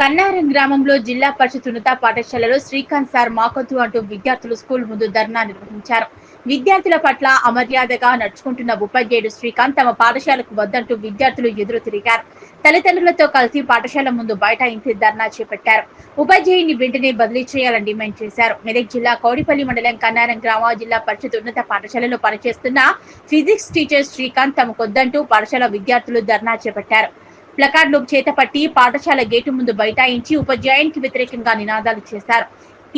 కన్నారం గ్రామంలో జిల్లా పరిషత్ ఉన్నత పాఠశాలలో శ్రీకాంత్ సార్ మాకొద్దు అంటూ విద్యార్థులు స్కూల్ ముందు ధర్నా నిర్వహించారు. విద్యార్థుల పట్ల అమర్యాదగా నడుచుకుంటున్న ఉపాధ్యాయుడు శ్రీకాంత్ తమ పాఠశాలకు వద్దంటూ విద్యార్థులు ఎదురు తిరిగారు. తల్లిదండ్రులతో కలిసి పాఠశాల ముందు బైఠాయించి ధర్నా చేపట్టారు. ఉపాధ్యాయుని వెంటనే బదిలీ చేయాలని డిమాండ్ చేశారు. మెదక్ జిల్లా కౌడిపల్లి మండలం కన్నారం గ్రామ జిల్లా పరిషత్ ఉన్నత పాఠశాలలో పనిచేస్తున్న ఫిజిక్స్ టీచర్ శ్రీకాంత్ తమకొద్దంటూ పాఠశాల విద్యార్థులు ధర్నా చేపట్టారు. ప్లకార్డులు చేతపట్టి పాఠశాల గేటు ముందు బైఠాయించి ఉపాధ్యాయునికి వ్యతిరేకంగా నినాదాలు చేశారు.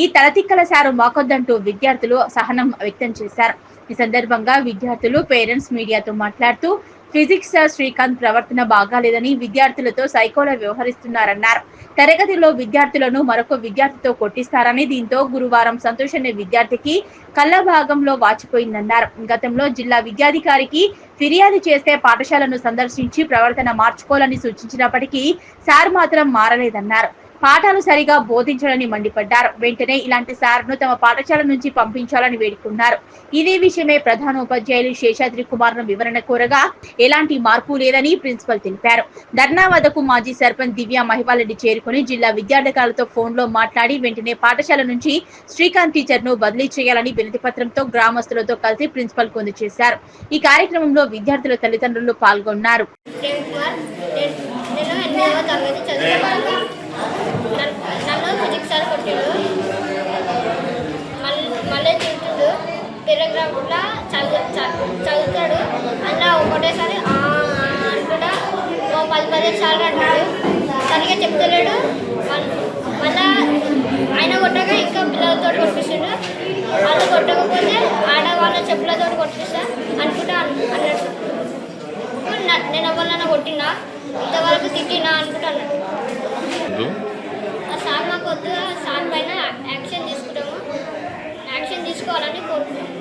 ఈ తలతిక్కల సారు మాకొద్దంటూ విద్యార్థులు సహనం వ్యక్తం చేశారు. ఈ సందర్భంగా విద్యార్థులు పేరెంట్స్ మీడియాతో మాట్లాడుతూ ఫిజిక్స్ సార్ శ్రీకాంత్ ప్రవర్తన బాగాలేదని విద్యార్థులతో సైకోలా వ్యవహరిస్తున్నారన్నారు. తరగతిలో విద్యార్థులను మరొక విద్యార్థితో కొట్టిస్తారని, దీంతో గురువారం సంతోష్ అనే విద్యార్థికి కళ్ళ భాగంలో వాచిపోయిందన్నారు. గతంలో జిల్లా విద్యాధికారికి ఫిర్యాదు చేస్తే పాఠశాలను సందర్శించి ప్రవర్తన మార్చుకోవాలని సూచించినప్పటికీ సార్ మాత్రం మారలేదన్నారు. పాఠాలు సరిగా బోధించాలని మండిపడ్డారు. వెంటనే ఇలాంటి సార్ను తమ పాఠశాల నుంచి పంపించాలని వేడుకున్నారు. ఇదే విషయమే ప్రధాన ఉపాధ్యాయులు శేషాద్రి కుమార్ను వివరణ కోరగా ఎలాంటి మార్పు లేదని ప్రిన్సిపల్ తెలిపారు. ధర్నా వద్దకు మాజీ సర్పంచ్ దివ్య మహిపాలరెడ్డి చేరుకుని జిల్లా విద్యార్థులతో ఫోన్లో మాట్లాడి వెంటనే పాఠశాల నుంచి శ్రీకాంత్ టీచర్ను బదిలీ చేయాలని వినతి పత్రంతో గ్రామస్తులతో కలిసి ప్రిన్సిపల్ కు అందజేశారు. ఈ కార్యక్రమంలో విద్యార్థుల తల్లిదండ్రులు పాల్గొన్నారు. నన్ను ఫిజిక్స్ సార్ కొట్టిండు, మళ్ళీ తింటుడు, పారాగ్రాఫ్లో చదువుతాడు. అలా ఒకటేసారి అంటుడా 10 సార్లు అంటాడు. సరిగా చెప్తలేడు. మళ్ళా ఆయన కొట్టగా ఇంకా పిల్లలతో కొట్టిస్తుండు. వాళ్ళు కొట్టకపోతే ఆడవాళ్ళ చెప్పులతో కొట్టిస్తా అనుకుంటా అన్నాడు. నేను ఎవరినైనా కొట్టినా, ఇంతవరకు తిట్టినా అనుకుంటా అన్నాడు. సార్ మాకు వద్దు, సార్ పైన యాక్షన్ తీసుకోవాలని కోరుతున్నాను.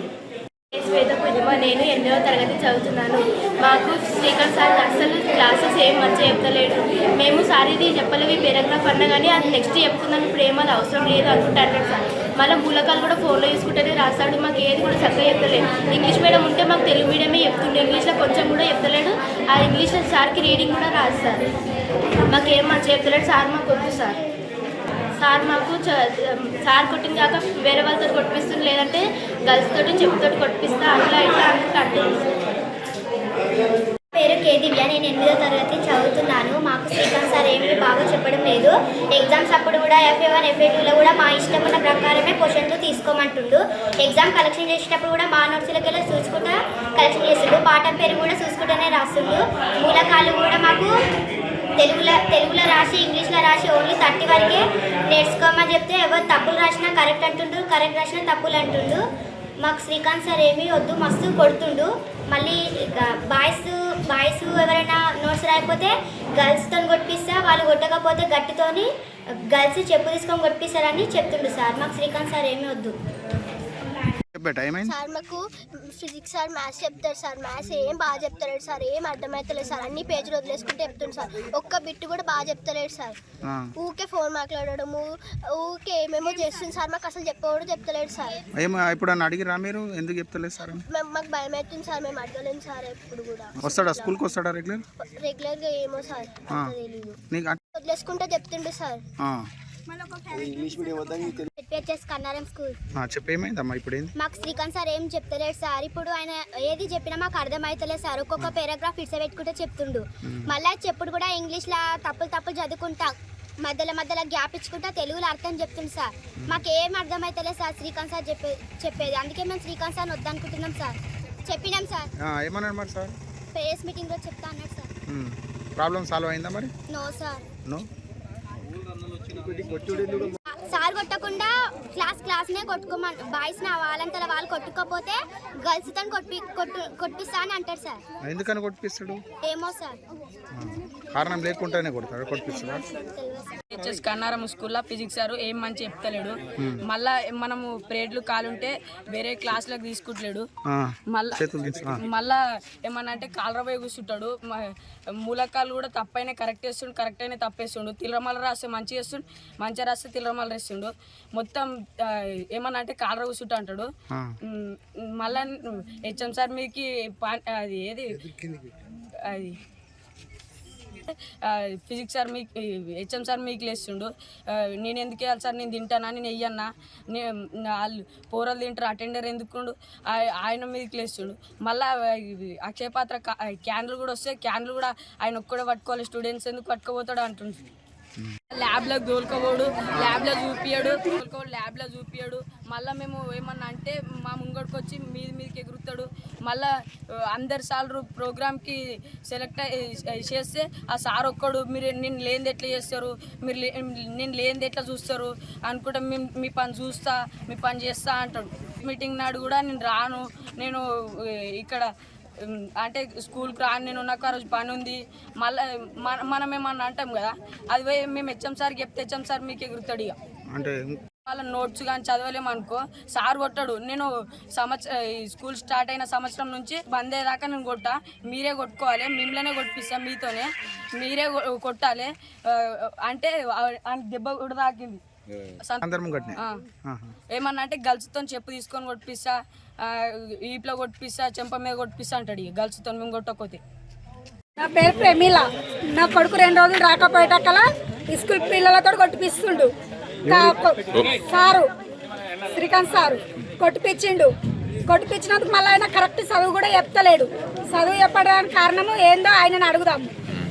నేను 8వ తరగతి చదువుతున్నాను. మాకు శ్రీకాంత్ సార్ అసలు క్లాసెస్ ఏం మంచిగా చెప్తలేడు. మేము సార్ ఇది చెప్పలేవి పేరాగ్రాఫ్ అన్నా కానీ అది నెక్స్ట్ చెప్పుకుందాం, ఇప్పుడు ఏమది అవసరం లేదు అనుకుంటాడు సార్. మళ్ళీ మూలకాలు కూడా ఫోన్లో చూసుకుంటేనే రాస్తాడు. మాకు ఏది కూడా చక్కగా చెప్తలేడు. ఇంగ్లీష్ మీడియం ఉంటే మాకు తెలుగు మీడియమే చెప్తుండే, ఇంగ్లీష్లో కొంచెం కూడా చెప్తలేడు. ఆ ఇంగ్లీష్లో సార్కి రీడింగ్ కూడా రాదు సార్. మాకు ఏం మంచిగా చెప్తలేడు సార్. మాకు వద్దు సార్. సార్ మాకు సార్ కొట్టిన కాక వేరే వాళ్ళతో కొట్టిస్తుంది, లేదంటే గర్ల్స్ తోటి చెప్పుతోటి కొట్టిస్తా, అట్లా ఇట్లా అంటుంది. పేరు కే దివ్య, నేను 8వ తరగతి చదువుతున్నాను. మాకు శ్రీకాంత్ సార్ ఏమీ బాగా చెప్పడం లేదు. ఎగ్జామ్స్ అప్పుడు కూడా FA1 FA2లో కూడా మా ఇష్టం ఉన్న ప్రకారమే క్వశ్చన్లు తీసుకోమంటుండు. ఎగ్జామ్ కలెక్షన్ చేసేటప్పుడు కూడా మా నోట్స్లకి వెళ్ళి చూసుకుంటా కలెక్షన్ చేస్తుండు. పాఠం పేరు కూడా చూసుకుంటూనే రాస్తుండు. మూలకాలు కూడా మాకు తెలుగులో రాసి ఇంగ్లీష్లో రాసి ఓన్లీ 30 వరకే నేర్చుకోమని చెప్తే ఎవరు తప్పులు రాసినా కరెక్ట్ అంటుండు, కరెక్ట్ రాసినా తప్పులు అంటుండు. మాకు శ్రీకాంత్ సార్ ఏమీ వద్దు, మస్తు కొడుతుండు. మళ్ళీ బాయ్స్ ఎవరైనా నోట్స్ రాకపోతే గర్ల్స్తో కొట్టిస్తా, వాళ్ళు కొట్టకపోతే గట్టితోని గర్ల్స్ చెప్పు తీసుకొని కొట్టిస్తారని చెప్తుండు సార్. మాకు శ్రీకాంత్ సార్ ఏమీ వద్దు సార్. మాకు ఫిజిక్స్ సార్ మ్యాథ్స్ చెప్తారు సార్. మ్యాథ్స్ ఏం బాగా చెప్తలేడు సార్, ఏం అర్థమవుతలేదు సార్. అన్ని పేజీలు వదిలేసుకుంటే చెప్తుంది సార్. ఒక్క బిట్టు కూడా బాగా చెప్తలేడు సార్. ఊకే ఫోన్ మాట్లాడడము, ఊకే ఏమేమో చేస్తుంది సార్. మాకు అసలు చెప్పకూడదు చెప్తలేడు సార్. ఇప్పుడు అడిగిరా మీరు ఎందుకు చెప్తలేదు సార్? మాకు భయం అవుతుంది సార్, మేము అడగలేము సార్. ఎప్పుడు కూడా వస్తాడా స్కూల్కి వస్తాడా రెగ్యులర్గా ఏమో సార్ తెలీదు, వదిలేసుకుంటే చెప్తుండే సార్. కన్నారం స్కూల్ చెప్పేమైందమ్మా ఇప్పుడు? మాకు శ్రీకాంత్ సార్ ఏం చెప్తలేడు సార్. ఇప్పుడు ఆయన ఏది చెప్పినా మాకు అర్థమవుతలేదు సార్. ఒక్కొక్క పారాగ్రాఫ్ పెట్టుకుంటే చెప్తుండు. మళ్ళీ చెప్పుడు కూడా ఇంగ్లీష్లో తప్పులు చదువుకుంటా మధ్యలో గ్యాప్ ఇచ్చుకుంటా తెలుగులో అర్థం చెప్తుంది సార్. మాకు ఏం అర్థమవుతలేదు సార్ శ్రీకాంత్ సార్ చెప్పేది. అందుకే మేము శ్రీకాంత్ సార్ వద్దనుకుంటున్నాం సార్. చెప్పినాం సార్. ఏమన్నాడు మరి సార్? పేరెంట్స్ మీటింగ్ లో చెప్తా అన్నాడు సార్. ప్రాబ్లం సాల్వ్ అయిందా మరి? No sir. నో. సార్ కొట్టకుండా క్లాస్నే కొట్టుకోమని, బాయ్స్ వాళ్ళంతా వాళ్ళు కొట్టుకోపోతే గర్ల్స్ తో కొట్టిస్తా అని అంటారు సార్. ఎందుకని కొట్టిస్తాడు ఏమో సార్, కారణం లేకుండానే కొట్టిస్తాడు. కన్నారం స్కూల్లో ఫిజిక్స్ సార్ ఏం మంచి చెప్తలేడు. మళ్ళా మనము ప్రేడ్లు కాలుంటే వేరే క్లాస్లకు తీసుకుంటలేడు. మళ్ళా ఏమన్నా అంటే కాలరపోయి కూర్చుంటాడు. మూలకాలు కూడా తప్పైనా కరెక్ట్ చేస్తుండు, కరెక్ట్ అయినా తప్పేస్తుండు. తిల్లరమల రాస్తే మంచిగా చేస్తుండు, మంచిగా రాస్తే తిల్లరమల రాస్తుండు. మొత్తం ఏమన్నా అంటే కాలర కూర్చుంటా అంటాడు. మళ్ళా HM సార్ మీదకి అది ఏది అది ఫిజిక్స్ సార్ మీకు హెచ్ఎం సార్ మీకు లేస్తుండు, నేను ఎందుకు వేయాలి సార్, నేను తింటానా, నేను వెయ్యన్నా, వాళ్ళు పోరలు తింటారు, అటెండర్ ఎందుకుండు, ఆయన మీదకి లేస్తుండు. మళ్ళీ అక్షయ పాత్ర క్యాన్లు కూడా వస్తే క్యాన్లు కూడా ఆయన ఒక్కడే పట్టుకోవాలి, స్టూడెంట్స్ ఎందుకు పట్టుకోపోతాడు అంటుంది. ల్యాబ్లో తోలుకోబోడు, ల్యాబ్లో చూపియాడు. మళ్ళీ మేము ఏమన్నా అంటే మా ముంగడికి వచ్చి మీదకి ఎగురుతాడు. మళ్ళీ అందరు సార్లు ప్రోగ్రామ్కి సెలెక్ట్ చేస్తే ఆ సార్ ఒక్కడు మీరు నేను లేనిది ఎట్లా చేస్తారు, మీరు నేను లేనిది ఎట్లా చూస్తారు అనుకుంటే మీ పని చూస్తా, మీ పని చేస్తా అంటాడు. మీటింగ్ నాడు కూడా నేను రాను, నేను ఇక్కడ అంటే స్కూల్కి రాను, నేను నాకు ఆ రోజు పని ఉంది, మళ్ళీ మనం ఏమన్నా అంటాం కదా, అది పోయి మేము హెచ్ఎం సార్కి చెప్తే హెచ్ఎం సార్ మీకు ఎగురుతాడు. ఇక అంటే వాళ్ళ నోట్స్ కానీ చదవలేమనుకో సార్ కొట్టాడు. నేను స్కూల్ స్టార్ట్ అయిన సంవత్సరం నుంచి బంద్ అయ్యేదాకా నేను కొట్టా, మీరే కొట్టుకోవాలి, మిమ్మల్నే కొట్టిస్తా, మీతోనే మీరే కొట్టాలి అంటే దెబ్బ కూడా తాకింది. ఏమన్నా అంటే గర్ల్స్తో చెప్పు తీసుకొని కొట్టిస్తా, ఈప్లో కొట్టిస్తా, చెంప మీద కొట్టిస్తా అంటాడు. ఇక గర్ల్స్తో మేము కొట్టకపోతే. నా పేరు ప్రమీల. నా కొడుకు 2 రోజులు రాకపోయేటక్కల స్కూల్ పిల్లలతో కొట్టిపిస్తుండు. సారు శ్రీకాంత్ సారు కొట్టిపించినందుకు మళ్ళీ ఆయన కరెక్ట్ చదువు కూడా చెప్తలేడు. చదువు చెప్పడానికి కారణము ఏందో ఆయనను అడుగుదాము.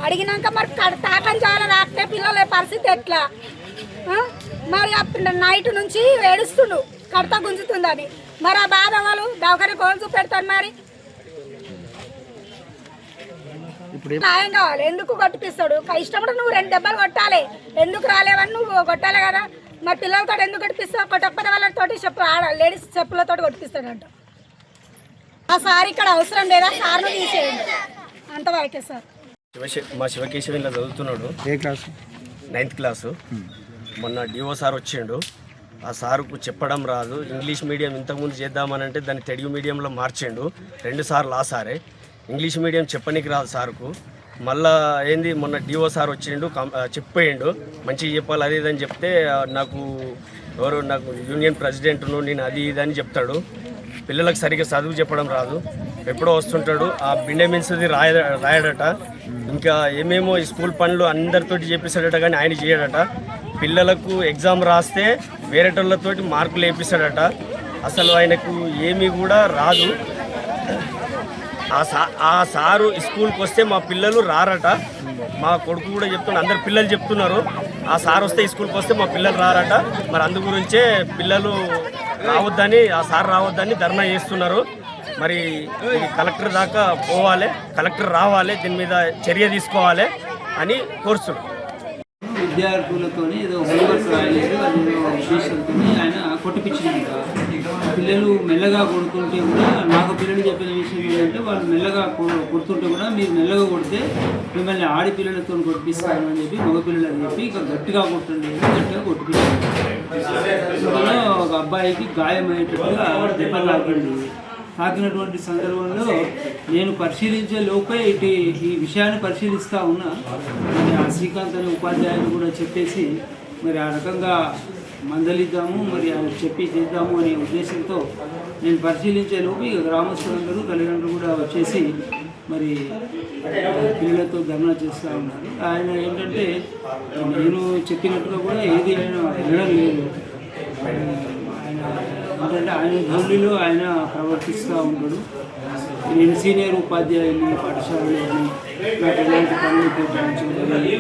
అడిగినాక మరి తాకం చాలా రాస్తే పిల్లల పరిస్థితి ఎట్లా? మరి నైట్ నుంచి ఏడుస్తుండు కడతా గుంజుతుందని. మరి ఆ బాధ వాళ్ళు దవాఖాన కోలు చూపెడతారు. మరి న్యాయం కావాలి. ఎందుకు కొట్టిపిస్తాడు? ఇష్టపడ నువ్వు 2 దెబ్బలు కొట్టాలి, ఎందుకు రాలేవని నువ్వు కొట్టాలి కదా. మరి పిల్లలతో ఎందుకు కొట్టిపిస్తావు? కొట్టకపోతే వాళ్ళతో లేడీస్ చెప్పులతో కొట్టిపిస్తాడంట. ఆ సార్ ఇక్కడ అవసరం లేదా, సార్ను తీసేయండి అంతవరకే సార్. మా శివకేశవ్ ఇలా చదువుతున్నాడు, ఏ క్లాసు? 9th class. మొన్న డిఓ సార్ వచ్చిండు, ఆ సార్కు చెప్పడం రాదు, ఇంగ్లీష్ మీడియం ఇంతకుముందు చేద్దామనంటే దాన్ని తెలుగు మీడియంలో మార్చిండు. 2 సార్లు ఆ సారే ఇంగ్లీష్ మీడియం చెప్పనీకి రాదు సార్కు. మళ్ళా ఏంది మొన్న డిఓ సార్ వచ్చిండు, చెప్పేయండు మంచిగా చెప్పాలి అది ఇదని చెప్తే నాకు యూనియన్ ప్రెసిడెంట్ను నేను అది ఇది అని చెప్తాడు. పిల్లలకు సరిగ్గా చదువు చెప్పడం రాదు, ఎప్పుడో వస్తుంటాడు. ఆ బిండెమిన్స్ది రాయడట, ఇంకా ఏమేమో ఈ స్కూల్ పనులు అందరితోటి చేపిస్తాడట కానీ ఆయన చేయడట. పిల్లలకు ఎగ్జామ్ రాస్తే వేరేటోళ్ళతోటి మార్కులు వేపిస్తాడట. అసలు ఆయనకు ఏమీ కూడా రాదు. ఆ సారు స్కూల్కి వస్తే మా పిల్లలు రారట. మా కొడుకు కూడా చెప్తున్నారు, అందరు పిల్లలు చెప్తున్నారు ఆ సార్ వస్తే స్కూల్కి వస్తే మా పిల్లలు రారట. మరి అందు గురించే పిల్లలు రావద్దని, ఆ సార్ రావద్దని ధర్నా చేస్తున్నారు. మరి ఇది కలెక్టర్ దాకా పోవాలి, కలెక్టర్ రావాలి, దీని మీద చర్య తీసుకోవాలి అని కోరుతున్నాం. విద్యార్థులతో ఏదో హోంవర్క్ రాయలేదు అది ఉద్దేశంతో ఆయన కొట్టిపించినాక పిల్లలు మెల్లగా కొడుతుంటే కూడా నాకు పిల్లలు చెప్పిన విషయం ఏంటంటే వాళ్ళు మెల్లగా కొడుతుంటే కూడా మీరు మెల్లగా కొడితే మిమ్మల్ని ఆడపిల్లలతో కొట్టిపిస్తాను అని చెప్పి మగపిల్లలు చెప్పి ఇక గట్టిగా కొట్టండి, గట్టిగా కొట్టిపించారు. ఒక అబ్బాయికి గాయమయ్యేటట్టుగా దెబ్బలు తాకినటువంటి సందర్భంలో నేను పరిశీలించే లోపే ఈ విషయాన్ని పరిశీలిస్తూ ఉన్నా. మరి ఆ శ్రీకాంత్ అనే ఉపాధ్యాయులు కూడా చెప్పేసి మరి ఆ రకంగా మందలిద్దాము, మరి ఆయన చెప్పి చేద్దాము అనే ఉద్దేశంతో నేను పరిశీలించే లోపు ఇక గ్రామస్తులందరూ తల్లిదండ్రులు కూడా వచ్చేసి మరి పిల్లలతో ధర్నా చేస్తూ ఉన్నారు. ఆయన ఏంటంటే నేను చెప్పినట్టుగా కూడా ఏది ఆయన వినడం లేదు. ఏంటంటే ఆయన ధోరణిలో ఆయన ప్రవర్తిస్తూ ఉంటాడు. నేను సీనియర్ ఉపాధ్యాయుని పాఠశాలలో నాకు ఎలాంటి పనులు కేటాయించాలి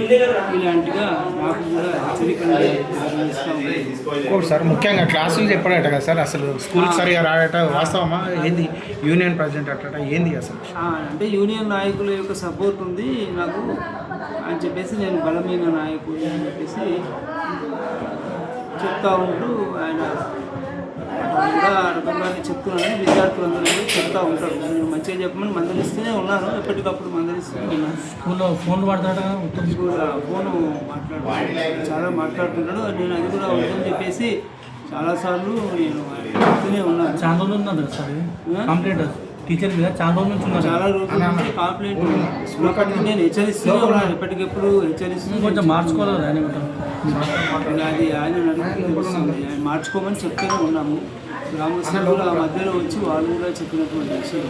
ఇలాంటిగా నాకు కూడా హెచ్చరికలు ఇస్తూ ఉంటాను సార్. ముఖ్యంగా క్లాసులు చెప్పడట కదా సార్, అసలు స్కూల్ సరిగా రాడట, వాస్తవమా? ఏంది యూనియన్ ప్రెసిడెంట్ అట్ట ఏంది అసలు? అంటే యూనియన్ నాయకుల యొక్క సపోర్ట్ ఉంది నాకు అని చెప్పేసి నేను బలమైన నాయకుడు అని చెప్పేసి చెప్తా ఉంటూ ఆయన కూడా రకంగా చెప్తున్నాను. విద్యార్థులందరూ చెప్తూ ఉంటారు, నేను మంచిగా చెప్పమని మందలిస్తూనే ఉన్నాను, ఎప్పటికప్పుడు మందలిస్తూనే ఉన్నాను. స్కూల్లో ఫోన్లు మాట్లాడుతున్నాడు, ఫోను చాలా మాట్లాడుతున్నాడు. నేను అది కూడా ఉందని చెప్పేసి చాలాసార్లు నేను చెప్తూనే ఉన్నాను. చాలా రోజులు ఉన్నది సార్ కంప్లైంట్ టీచర్ మీద, చాలా రోజుల నుంచి ఉన్నారు, చాలా రోజుల నుంచి కంప్లైంట్ నేను హెచ్చరిస్తూనే ఉన్నాను, ఎప్పటికెప్పుడు హెచ్చరిస్తూ కొంచెం మార్చుకోవాలి. అది ఆయన ఆయన మార్చుకోమని చెప్తూనే ఉన్నాము. గ్రామస్తులు కూడా ఆ మధ్యలో వచ్చి వాళ్ళు కూడా చెప్పినటువంటి విషయం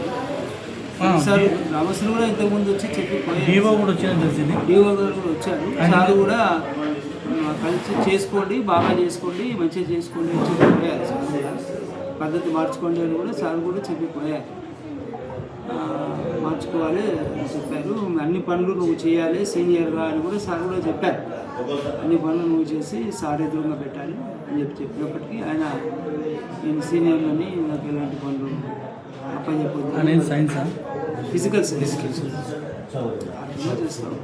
సార్ గ్రామస్తులు కూడా ఇంతకుముందు వచ్చి చెప్పి పోయారు. డిఓ కూడా వచ్చిందని తెలిసింది. డిఓ గారు కూడా వచ్చారు. సార్ కూడా కలిసి చేసుకోండి, బాగా చేసుకోండి, మంచిగా చేసుకోండి అని చెప్పిపోయారు. సార్ కూడా పద్ధతి మార్చుకోండి అని కూడా సార్ కూడా చెప్పిపోయారు. మార్చుకోవాలి చెప్పారు. అన్ని పనులు నువ్వు చేయాలి సీనియర్గా అని కూడా సార్ కూడా చెప్పారు. అన్ని పనులు నువ్వు చేసి సార్ ఎదురుగా పెట్టాలి అని చెప్పినప్పటికీ ఆయన నేను సీనియర్లని నాకు ఎలాంటి పనులు అప్పచెప్పొద్దు అనేది సైన్సా ఫిజికల్ సైన్స్ అట్లా చేస్తాను.